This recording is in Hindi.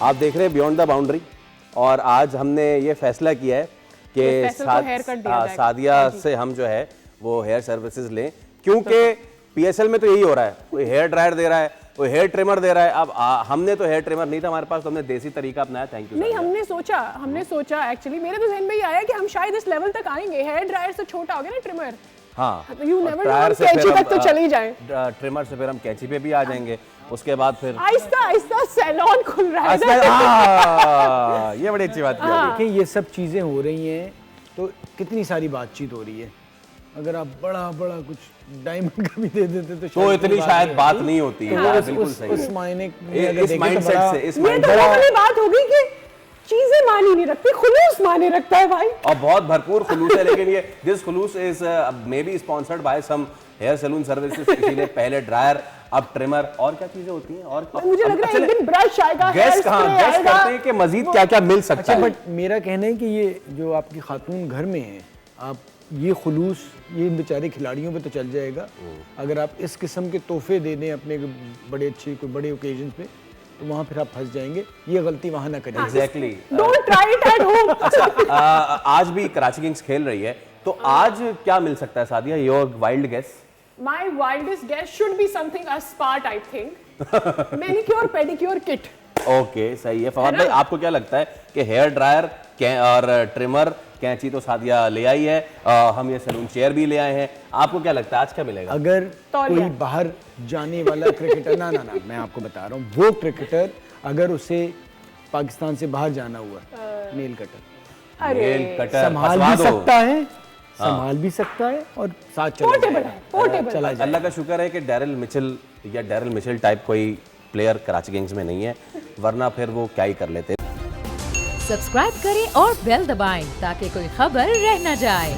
आप देख रहे हैं बियॉन्ड द बाउंड्री और आज हमने ये फैसला किया है कि सादिया से हम जो है वो हेयर सर्विसेज लें, क्योंकि पीएसएल में तो यही हो रहा है, कोई हेयर ड्रायर दे रहा है, कोई हेयर ट्रिमर दे रहा है। अब हमने तो हेयर ट्रिमर नहीं था हमारे पास, तो हमने देसी तरीका अपनाया। Thank you. नहीं, हमने सोचा एक्चुअली मेरे तो जहन में ही आया कि हम शायद इस लेवल तक आएंगे, हेयर ड्रायर से छोटा हो गया ना ट्रिमर। हाँ, यू नेवर नो, कैंची तक तो चले ही जाए। ट्रिमर से फिर हम कैंची पे भी आ जाएंगे, उसके बाद फिर आहिस्ता आहिस्ता सैलून खुल रहा है। ये बड़ी अच्छी बात की। देखिए ये सब चीज़ें हो रही हैं तो कितनी सारी बातचीत हो रही है। अगर आप बड़ा कुछ डायमंड का भी दे देते तो इतनी शायद बात नहीं होती है। बिल्कुल सही। उस मायने इस माइंडसेट से, इस ये तो वाली बात हो गई कि चीजें मानी नहीं रखती, खुलूस माने रखता है भाई। और बहुत भरपूर खुलूस है, लेकिन ये दिस खुलूस is maybe sponsored by some hair salon services. इसीलिए पहले ड्रायर, अब ट्रिमर, और क्या चीजें होती हैं। और मुझे लग रहा है एक दिन ब्रश आएगा, गैस करते हैं कि मजीद क्या क्या मिल सकता है। बट मेरा कहना है कि ये जो आपकी खातून घर में है, आप ये खुलूस ये बेचारे खिलाड़ियों पे तो चल जाएगा। अगर आप इस किस्म के तोहफे दे दें अपने बड़े अच्छे कोई बड़े ओकेजन पे, तो वहाँ फिर आप फंस जाएंगे। ये गलती वहाँ ना करें। Exactly. Don't try it at home. आज भी कराची किंग्स खेल रही है, तो आज क्या मिल सकता है Sadia? Your wild guess? My wildest guess should be something a spa type thing. Manicure, pedicure kit. Okay, सही है। फवाद भाई, आपको क्या लगता है कि हेयर ड्रायर और ट्रिमर, कैंची तो सादिया ले आई है, हम ये सैलून चेयर भी ले आए हैं, आपको क्या लगता है आज क्या मिलेगा? अगर कोई बाहर जाने वाला क्रिकेटर ना मैं आपको बता रहा हूँ, वो क्रिकेटर अगर उसे पाकिस्तान से बाहर जाना हुआ, नेल कटर, नेल कटर संभाल भी सकता है, संभाल भी सकता है और साथ चला जाए। अल्लाह का शुक्र है कि डैरिल मिचेल टाइप कोई प्लेयर कराची किंग्स में नहीं है, वरना फिर वो क्या ही कर लेते। सब्सक्राइब करें और बेल दबाएं ताकि कोई खबर रह न जाए।